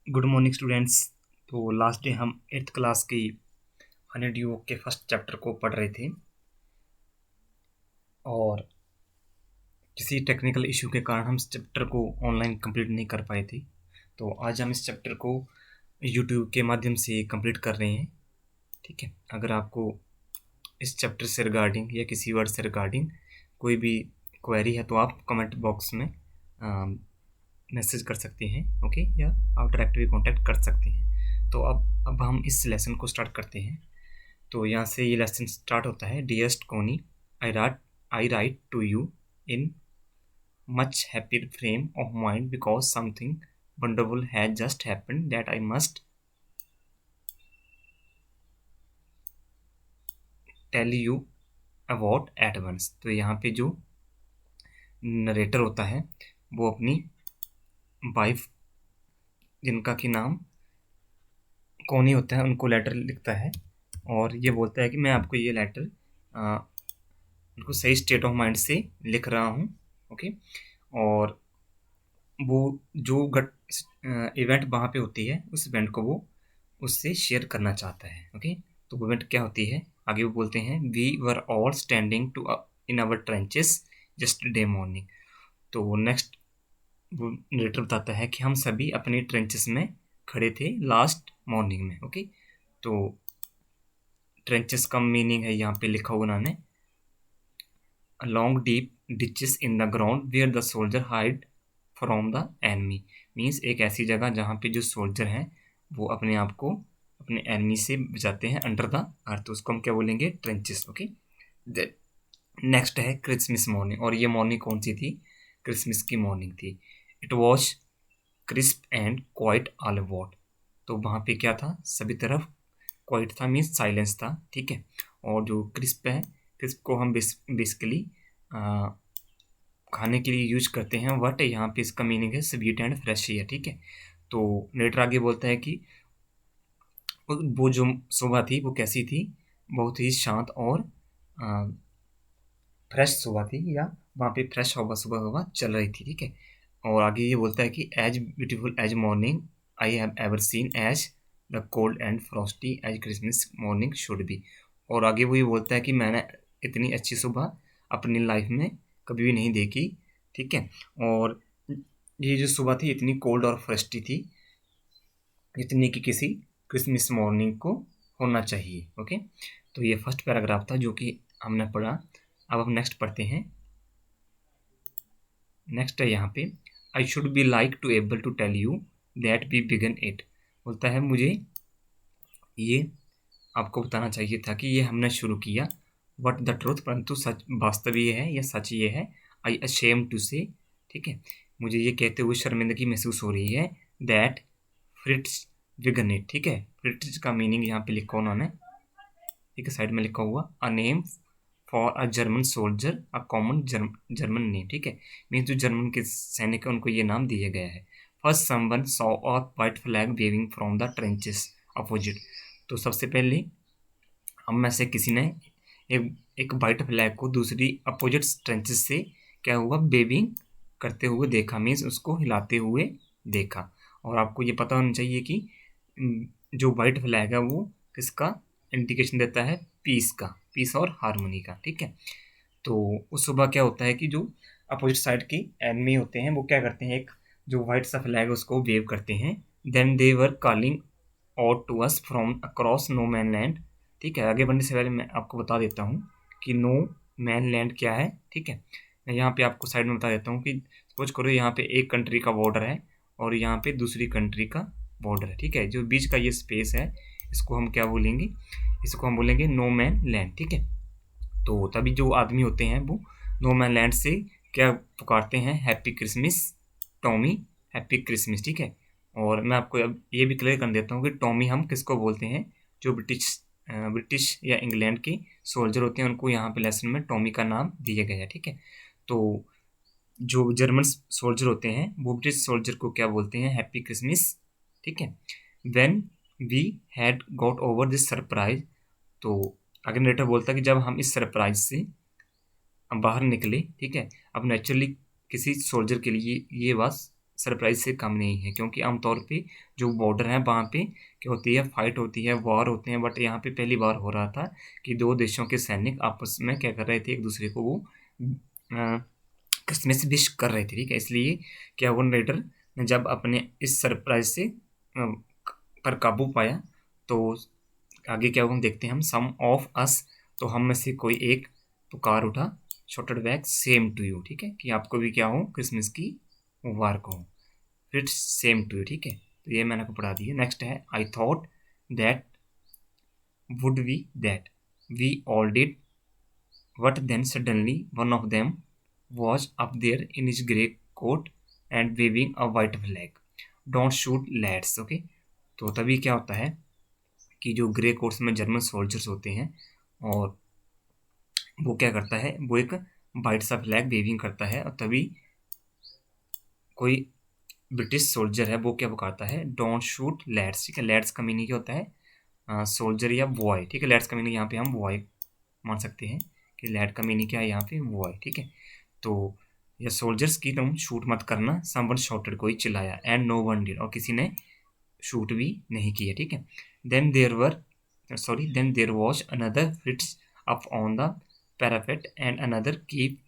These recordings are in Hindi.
Good morning students. तो लास्ट डे हम 8th क्लास की हनीड्यू के फर्स्ट चैप्टर को पढ़ रहे थे और किसी टेक्निकल इशू के कारण हम इस चैप्टर को ऑनलाइन कंप्लीट नहीं कर पाए थे। तो आज हम इस चैप्टर को यूट्यूब के माध्यम से कंप्लीट कर रहे हैं। ठीक है, अगर आपको इस चैप्टर से रिगार्डिंग या किसी वर्ड से रिगार्डिंग कोई भी क्वेरी है तो आप कमेंट बॉक्स में मैसेज कर सकते हैं। ओके, या आप डायरेक्ट भी कॉन्टैक्ट कर सकते हैं। तो अब हम इस लेसन को स्टार्ट करते हैं। तो यहाँ से ये लेसन स्टार्ट होता है। Dearest Connie, I write to you in much happy frame of mind because something wonderful has just happened that I must tell you about at once. तो यहाँ पे जो नरेटर होता है वो अपनी वाइफ, जिनका कि नाम कोनी होता है, उनको लेटर लिखता है और ये बोलता है कि मैं आपको ये लेटर उनको सही स्टेट ऑफ माइंड से लिख रहा हूँ। ओके, और वो जो इवेंट वहाँ पे होती है उस इवेंट को वो उससे शेयर करना चाहता है। ओके, तो वो इवेंट क्या होती है, आगे वो बोलते हैं we were all standing to in our trenches just day morning. तो नेक्स्ट वो नरेटर बताता है कि हम सभी अपने ट्रेंचेस में खड़े थे लास्ट मॉर्निंग में। ओके, तो ट्रेंचेस का मीनिंग है यहाँ पे लिखा हुआ उन्होंने, long deep ditches in the ground where the soldier hide from the enemy. Means एक ऐसी जगह जहाँ पे जो सोल्जर हैं वो अपने आप को अपने एनमी से बचाते हैं अंडर द अर्थ, उसको हम क्या बोलेंगे, ट्रेंचेस। ओके, नेक्स्ट है क्रिसमस मॉर्निंग, और ये मॉर्निंग कौन सी थी, क्रिसमस की मॉर्निंग थी। It was crisp and quite all about. तो वहाँ पे क्या था, सभी तरफ क्वाइट था, मीन्स साइलेंस था। ठीक है, और जो क्रिस्प है, क्रिस्प को हम बेसिकली खाने के लिए यूज करते हैं, बट यहाँ पे इसका मीनिंग है स्वीट एंड फ्रेश एयर। ठीक है, तो नेटर आगे बोलता है कि वो जो सुबह थी वो कैसी थी, बहुत ही शांत और फ्रेश सुबह थी, या वहाँ पे फ्रेश हवा सुबह हवा चल रही थी। ठीक है, और आगे ये बोलता है कि as beautiful as morning I have ever seen as the cold and frosty as Christmas morning should be. और आगे वो ये बोलता है कि मैंने इतनी अच्छी सुबह अपनी लाइफ में कभी भी नहीं देखी। ठीक है, और ये जो सुबह थी इतनी कोल्ड और फ्रस्टी थी जितनी कि किसी क्रिसमस मॉर्निंग को होना चाहिए। ओके, तो ये फर्स्ट पैराग्राफ था जो कि हमने पढ़ा। अब हम नेक्स्ट पढ़ते हैं। नेक्स्ट है यहाँ पे, I should be like to able to tell you that we began it. बोलता है मुझे ये आपको बताना चाहिए था कि ये हमने शुरू किया, वट द ट्रूथ, परंतु सच वास्तव ये है या सच ये है, आई अशेम टू से। ठीक है, मुझे ये कहते हुए शर्मिंदगी महसूस हो रही है, दैट फ्रिट्स बिगन इट। ठीक है, फ्रिट्स का मीनिंग यहाँ पे लिखा उन्होंने, ठीक है, साइड में लिखा हुआ a name for a German soldier, a common German name. ठीक है, मीन्स जो जर्मन के सैनिक है उनको ये नाम दिया गया है। First someone saw a white flag waving from the trenches opposite. तो सबसे पहले हम में से किसी ने एक एक वाइट फ्लैग को दूसरी अपोजिट ट्रेंचेस से क्या हुआ, वेविंग करते हुए देखा, मीन्स उसको हिलाते हुए देखा। और आपको ये पता होना चाहिए कि जो वाइट फ्लैग है वो किसका इंडिकेशन देता है, पीस का, पीस और हारमोनी का। ठीक है, तो उस सुबह क्या होता है कि जो अपोजिट साइड के एनिमी होते हैं वो क्या करते हैं, एक जो वाइट सा फ्लैग है उसको वेव करते हैं। Then they were calling out to us from across no man land. ठीक है, आगे बढ़ने से पहले मैं आपको बता देता हूँ कि नो मैन लैंड क्या है। ठीक है, मैं यहाँ पे आपको साइड में बता देता हूँ कि सपोज करो यहाँ पे एक कंट्री का बॉर्डर है और यहाँ पे दूसरी कंट्री का बॉर्डर है। ठीक है, जो बीच का ये स्पेस है इसको हम क्या बोलेंगे, इसको हम बोलेंगे नो मैन लैंड। ठीक है, तो तभी जो आदमी होते हैं वो नो मैन लैंड से क्या पुकारते हैं, happy Christmas Tommy, happy Christmas. ठीक है, और मैं आपको अब ये भी क्लियर कर देता हूँ कि टॉमी हम किसको बोलते हैं, जो ब्रिटिश या इंग्लैंड के सोल्जर होते हैं उनको यहाँ पे लेसन में टॉमी का नाम दिया गया है। ठीक है, तो जो जर्मन सोल्जर होते हैं वो ब्रिटिश सोल्जर को क्या बोलते हैं, हैप्पी क्रिसमस। ठीक है, when we had got over this surprise. तो आगे नरेटर बोलता है कि जब हम इस सरप्राइज से बाहर निकले, ठीक है, अब नेचुरली किसी सोल्जर के लिए ये बात सरप्राइज से कम नहीं है, क्योंकि आमतौर पे जो बॉर्डर है वहाँ पे क्या होती है, फाइट होती है, वॉर होते हैं, बट यहाँ पे पहली बार हो रहा था कि दो देशों के सैनिक आपस में क्या कर रहे थे, एक दूसरे को वो क्रिसमस विश कर रहे थे, ठीक है। इसलिए क्या हुआ, रेडर ने जब अपने इस सरप्राइज से पर काबू पाया, तो आगे क्या हुआ हम देखते हैं। हम सम ऑफ अस, तो हम में से कोई एक पुकार उठा, shouted back same to you, ठीक है, कि आपको भी क्या हो, क्रिसमस की मुबारक हो, फिर सेम टू यू, ठीक है। तो ये मैंने आपको पढ़ा दिया। नेक्स्ट है, I thought that would we that we all did but then suddenly one of them was up there in his grey coat and waving a white flag, don't shoot lads, okay. तो तभी क्या होता है कि जो ग्रे कोट्स में जर्मन सोल्जर्स होते हैं, और वो क्या करता है, वो एक वाइट सा फ्लैग वेविंग करता है, और तभी कोई ब्रिटिश सोल्जर है वो क्या पुकारता है, डोंट शूट लैड्स, ठीक है। लैड्स का मीनिंग क्या होता है, सोल्जर या बॉय, ठीक है। लैड्स का मीनिंग यहाँ पे हम बॉय मान सकते हैं कि लैड का मीनिंग क्या है यहाँ पे, बॉय, ठीक है। तो या सोल्जर्स की तुम शूट मत करना, समवन शॉटेड, कोई चिल्लाया, एंड नो वन डिड, और किसी ने शूट भी नहीं किया, ठीक है। Then there was another flits up on the parapet and another keep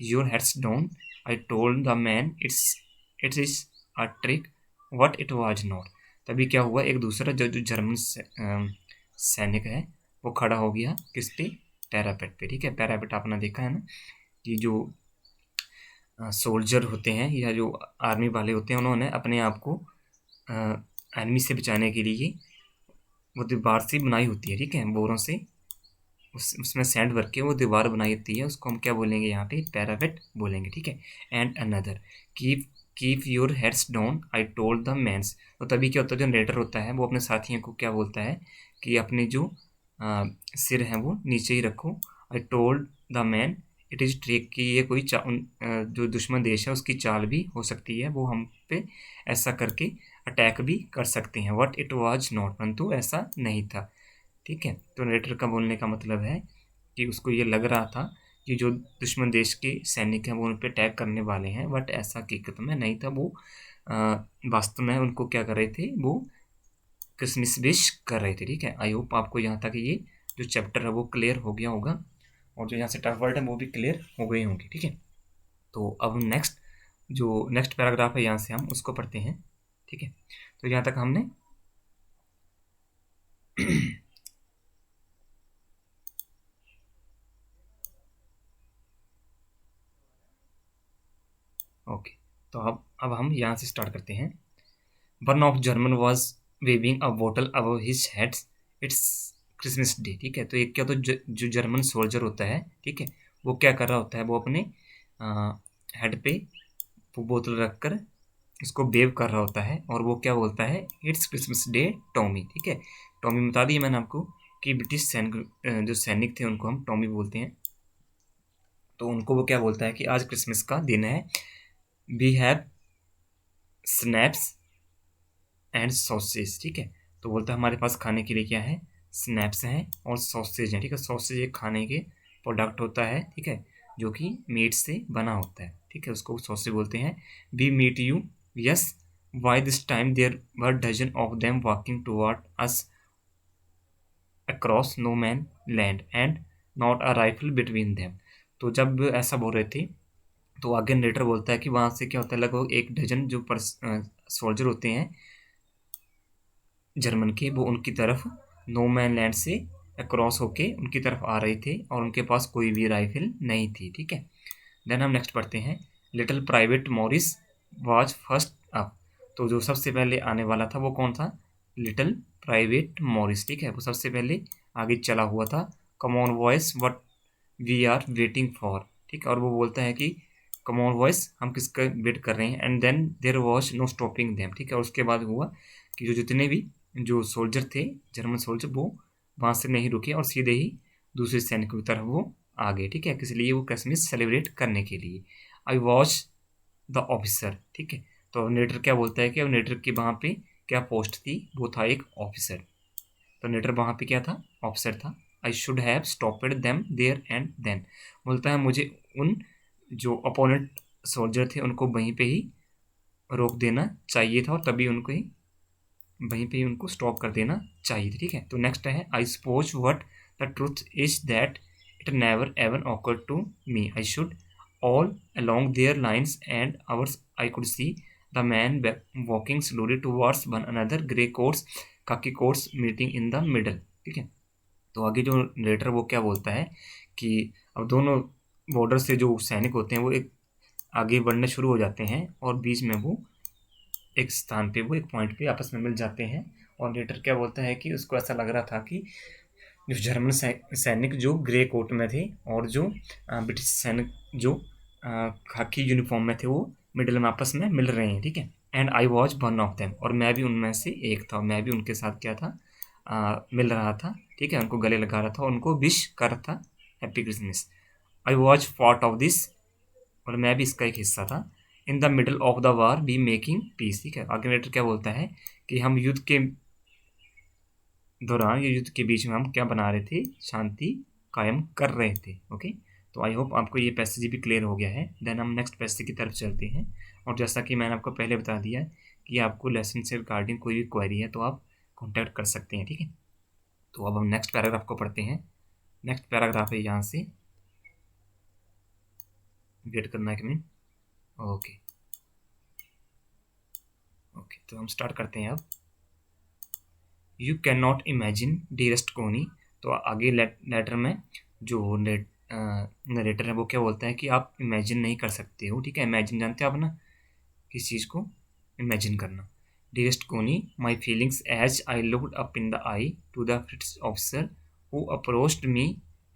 your heads down, I told the man it is a trick what it was not. तभी क्या हुआ, एक दूसरा जो जो जर्मन सैनिक है वो खड़ा हो गया किस पे, पैरापेट पे, ठीक है। पैरापेट आपने देखा है ना, कि जो सोल्जर होते हैं या जो आर्मी वाले होते हैं, उन्होंने अपने आप को एनिमी से बचाने के लिए वो दीवार सी बनाई होती है, ठीक है, बोरों से, उसमें सैंड भर के वो दीवार बनाई होती है, उसको हम क्या बोलेंगे यहाँ पे, पैरापेट बोलेंगे, ठीक है। And another keep keep your heads down, I told the mans. तो तभी क्या होता है, जो नरेटर होता है वो अपने साथियों को क्या बोलता है कि अपने जो सिर हैं वो नीचे ही रखो, आई told the man it is trick, कि ये कोई जो दुश्मन देश है उसकी चाल भी हो सकती है, वो हम पे ऐसा करके अटैक भी कर सकते हैं, वट इट वाज नॉट, परंतु ऐसा नहीं था, ठीक है। तो नरेटर का बोलने का मतलब है कि उसको ये लग रहा था कि जो दुश्मन देश के सैनिक हैं वो उन पर अटैक करने वाले हैं, बट ऐसा हकीकत में नहीं था। वो वास्तव में उनको क्या कर रहे थे, वो क्रिसमस विश कर रहे थे, ठीक है। आई होप आपको यहाँ तक ये जो चैप्टर है वो क्लियर हो गया होगा, और जो यहाँ से टफ वर्ड है वो भी क्लियर हो गए होंगे, ठीक है। तो अब नेक्स्ट पैराग्राफ है, यहाँ से हम उसको पढ़ते हैं, ठीक है। तो यहाँ तक हमने ओके, तो अब हम यहाँ से स्टार्ट करते हैं। One of German was waving a bottle above his head, it's Christmas day, ठीक है। तो एक क्या, तो जो जर्मन सोल्जर होता है, ठीक है, वो क्या कर रहा होता है, वो अपने हेड पे वो बोतल रखकर उसको वेव कर रहा होता है, और वो क्या बोलता है, इट्स क्रिसमस डे टॉमी, ठीक है। टॉमी बता दिया मैंने आपको कि ब्रिटिश सैनिक जो सैनिक थे उनको हम टॉमी बोलते हैं। तो उनको वो क्या बोलता है कि आज क्रिसमस का दिन है, we have schnapps and sausage, ठीक है। तो बोलता है हमारे पास खाने के लिए क्या है, स्नैप्स हैं और सॉसेज हैं, ठीक है। सॉसेज एक खाने के प्रोडक्ट होता है, ठीक है, जो कि मीट से बना होता है, ठीक है, उसको सॉसेज बोलते हैं। We meet you, yes, why this time there were dozen of them walking toward us across no man land and not a rifle between them. तो जब ऐसा बोल रहे थे, तो आगे नरेटर बोलता है कि वहाँ से क्या होता है, लगभग एक डजन जो सोल्जर होते हैं जर्मन के, वो उनकी तरफ नो मैन लैंड से अक्रॉस होके उनकी तरफ आ रहे थे, और उनके पास कोई भी राइफल नहीं थी, ठीक है। देन हम नेक्स्ट पढ़ते हैं, little private Morris was first up. तो जो सबसे पहले आने वाला था वो कौन था, लिटिल प्राइवेट मॉरिस, ठीक है, वो सबसे पहले आगे चला हुआ था। Come on boys what we are waiting for, ठीक है, और वो बोलता है कि कम ऑन वॉइस, हम किसका वेट कर रहे हैं, and then there was no stopping them, ठीक है। और उसके बाद हुआ कि जो जितने भी जो सोल्जर थे, जर्मन सोल्जर, वो वहाँ से नहीं रुके और सीधे ही दूसरे सैनिकों की तरफ वो आ गए, ठीक है, किस लिए, वो क्रिसमस सेलिब्रेट करने के लिए। आई वॉच द ऑफिसर, ठीक है। तो नेटर क्या बोलता है कि नेटर की वहाँ पे क्या पोस्ट थी, वो था एक ऑफिसर। तो नेटर वहाँ पे क्या था, ऑफिसर था। I should have stopped them there and then, बोलता है मुझे उन जो अपोनेंट सोल्जर थे उनको वहीं पे ही रोक देना चाहिए था और तभी उनको ही वहीं पे ही उनको स्टॉप कर देना चाहिए, ठीक है। तो नेक्स्ट है I suppose what the truth is that it never ever occurred to me I should all along their lines and ours I could see the man walking slowly towards one another grey coats khaki coats meeting in the middle, ठीक है। तो आगे जो नरेटर वो क्या बोलता है कि अब दोनों बॉर्डर से जो सैनिक होते हैं वो एक आगे बढ़ने शुरू हो जाते हैं और बीच में वो एक स्थान पे वो एक पॉइंट पे आपस में मिल जाते हैं। और नरेटर क्या बोलता है कि उसको ऐसा लग रहा था कि जो जर्मन सैनिक जो ग्रे कोट में थे और जो ब्रिटिश सैनिक जो खाकी यूनिफॉर्म में थे वो मिडिल में आपस में मिल रहे हैं, ठीक है। And I was one of them, और मैं भी उनमें से एक था, मैं भी उनके साथ क्या था, मिल रहा था, ठीक है। उनको गले लगा रहा था और उनको विश कर रहा था happy Christmas. I was part of this, और मैं भी इसका एक हिस्सा था। In the middle of the war be making piece, ठीक है। आगे नरेटर क्या बोलता है कि हम युद्ध के दौरान या युद्ध के बीच में हम क्या बना रहे थे, शांति कायम कर रहे थे, ओके। तो आई होप आपको ये पैसेज भी क्लियर हो गया है। देन हम नेक्स्ट पैसेज की तरफ चलते हैं। और जैसा कि मैंने आपको पहले बता दिया कि आपको लेसन से रिगार्डिंग कोई भी क्वेरी है तो आप कॉन्टैक्ट कर सकते हैं, ठीक है। तो अब हम नेक्स्ट पैराग्राफ को पढ़ते हैं। नेक्स्ट पैराग्राफ है यहाँ से, वेट करना एक मिनट, ओके ओके। तो हम स्टार्ट करते हैं अब। You can not imagine dearest कोनी, तो आगे लेटर में जो नरेटर है वो क्या बोलता है कि आप इमेजिन नहीं कर सकते हो, ठीक है। इमेजिन जानते हो आप ना, किस चीज़ को इमेजिन करना। Dearest Connie my feelings as I looked up in the eye to the British officer who approached me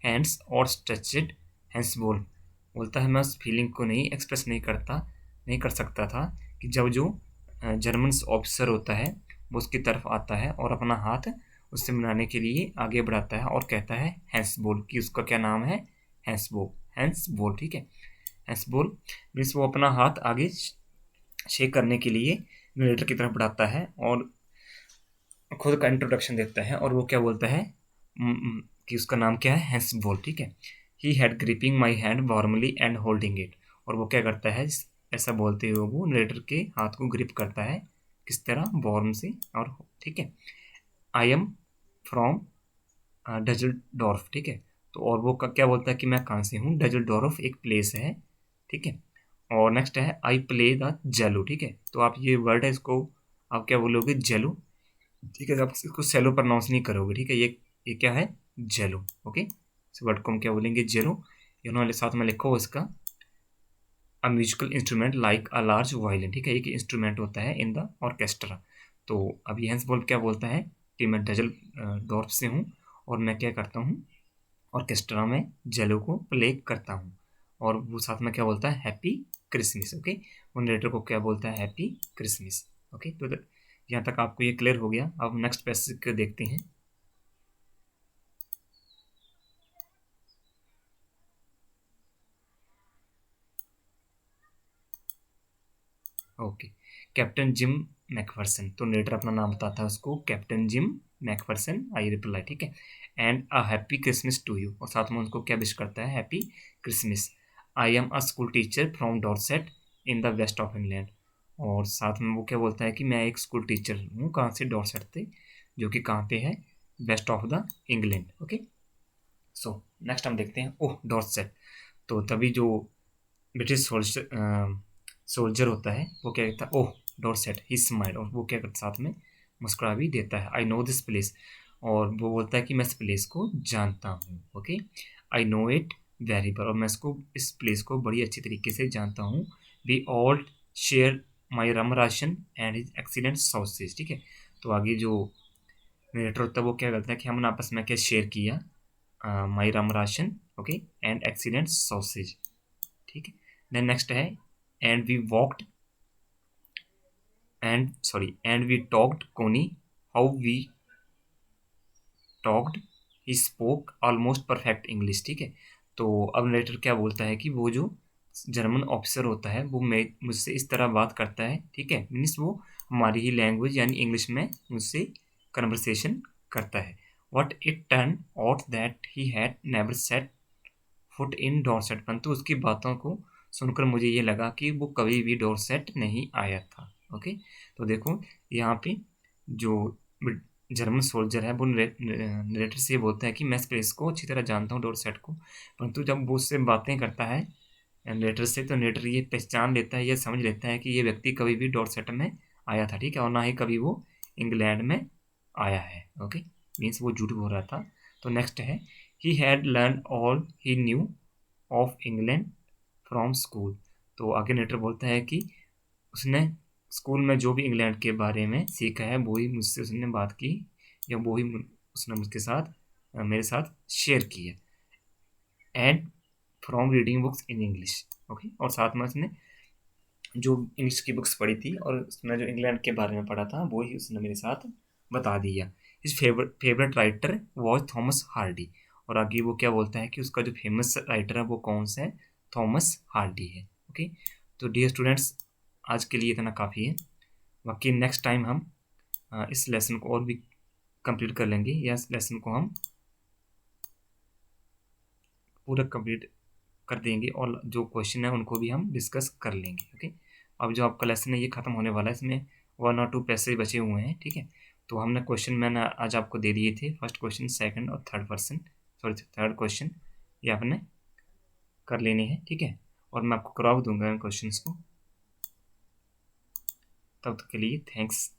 hands और स्ट्रेचड हैंड्स बोलता है मैं उस फीलिंग को नहीं एक्सप्रेस नहीं कर सकता था कि जब जो जर्मन ऑफिसर होता है वो उसकी तरफ आता है और अपना हाथ उससे मिलाने के लिए आगे बढ़ाता है और कहता है हैंस बोल, कि उसका क्या नाम है, हैंस बोल, ठीक है। हैंस बोल मीन्स वो अपना हाथ आगे शेक करने के लिए नरेटर की तरफ बढ़ाता है और खुद का इंट्रोडक्शन देता है और वो क्या बोलता है कि उसका नाम क्या है, हैंस बोल, ठीक है। He had gripping my hand warmly and holding it, और वो क्या करता है, ऐसा बोलते हुए वो नरेटर के हाथ को ग्रिप करता है, किस तरह, वार्म से, और ठीक है। आई एम फ्रॉम डजलडॉर्फ, ठीक है। तो और वो क्या बोलता है कि मैं कहाँ से हूँ, डजलडॉर्फ एक प्लेस है, ठीक है। और नेक्स्ट है आई प्ले द जेलो, ठीक है। तो आप ये वर्ड है इसको आप क्या बोलोगे, जेलो, ठीक है। आप इसको सेलो प्रोनाउंस नहीं करोगे, ठीक है। ये क्या है, जेलो, ओके। इस वर्ड को हम क्या बोलेंगे, जेलो। इन्होंने साथ में लिखो इसका a musical instrument like a large violin, ठीक है। एक इंस्ट्रूमेंट होता है इन द ऑर्केस्ट्रा। तो अब हैंस बोल क्या बोलता है कि मैं डजल डॉर्फ से हूँ और मैं क्या करता हूँ, ऑर्केस्ट्रा में जेलो को प्ले करता हूँ। और वो साथ में क्या बोलता है, हैप्पी क्रिसमस, ओके। वो नरेटर को क्या बोलता है, हैप्पी क्रिसमस, ओके। तो यहाँ तक आपको ये क्लियर हो गया। अब नेक्स्ट पैसेज को देखते हैं। ओके, कैप्टन जिम मैकफर्सन, तो नरेटर अपना नाम बताता है उसको, captain Jim Macpherson, I reply, ठीक है। And a happy Christmas to you, और साथ में उनको क्या विश करता है, happy Christmas. I am a school teacher from Dorset in the west of England, और साथ में वो क्या बोलता है कि मैं एक स्कूल टीचर हूँ, कहाँ से, डॉर्सेट से, जो कि कहाँ पे है, west of the England, okay. So next हम देखते हैं, ओह डॉर्सेट। तो तभी जो ब्रिटिश सोल्जर होता है वो क्या कहता है, ओह डॉर्सेट, ही स्माइल, और वो क्या करता साथ में मुस्कुरा भी देता है। आई नो दिस प्लेस, और वो बोलता है कि मैं इस प्लेस को जानता हूँ, okay. I know it very well, और मैं इसको इस प्लेस को बड़ी अच्छी तरीके से जानता हूँ। We all share my rum ration and his excellent sausage, ठीक है। तो आगे जो नरेटर होता है वो क्या करता है कि हमने आपस में क्या शेयर किया, my rum ration, okay, and excellent sausage, ठीक है। देन नेक्स्ट है and we walked and we talked Connie how we talked he spoke almost perfect English, ठीक है। तो अब नरेटर क्या बोलता है कि वो जो जर्मन ऑफिसर होता है वो मुझसे इस तरह बात करता है, ठीक है। मीन्स वो हमारी ही लैंग्वेज यानी इंग्लिश में मुझसे कन्वर्सेशन करता है। What it turn out that he had never set foot in Dorset, परंतु उसकी बातों को सुनकर मुझे ये लगा कि वो कभी भी डॉर्सेट नहीं आया था। ओके, तो देखो यहाँ पे जो जर्मन सोल्जर है वो नरेटर से बोलता है कि मैं इस प्लेस को अच्छी तरह जानता हूँ, डॉर्सेट को, परंतु जब वो उससे बातें करता है नरेटर से, तो नरेटर ये पहचान लेता है, ये समझ लेता है कि ये व्यक्ति कभी भी डॉर्सेट में आया था, ठीक है, और ना ही कभी वो इंग्लैंड में आया है। ओके, मीन्स वो झूठ बोल रहा था। तो नेक्स्ट है, he had learn all he new of England from school. तो आगे नरेटर बोलता है कि उसने स्कूल में जो भी इंग्लैंड के बारे में सीखा है वो ही मुझसे उसने बात की, या वो ही उसने मुझके साथ मेरे साथ शेयर की है। And from reading books in English. Okay, और साथ में उसने जो इंग्लिश की बुक्स पढ़ी थी और उसने जो इंग्लैंड के बारे में पढ़ा था वो ही उसने मेरे साथ बता दिया। His favourite writer was Thomas Hardy. और आगे वो क्या बोलता है कि उसका जो फेमस राइटर है वो कौन सा है, थॉमस हार्डी है। ओके, तो डियर स्टूडेंट्स, आज के लिए इतना काफ़ी है। बाकी नेक्स्ट टाइम हम इस लेसन को और भी कंप्लीट कर लेंगे, या इस लेसन को हम पूरा कंप्लीट कर देंगे और जो क्वेश्चन है उनको भी हम डिस्कस कर लेंगे। ओके, अब जो आपका लेसन है ये खत्म होने वाला है, इसमें 1 और 2 पैसे बचे हुए हैं, ठीक है। तो हमने क्वेश्चन मैंने आज आपको दे दिए थे, फर्स्ट क्वेश्चन, सेकंड और थर्ड क्वेश्चन, ये आपने कर लेने हैं, ठीक है, और मैं आपको करवा दूंगा इन क्वेश्चंस को। तब तक के लिए थैंक्स।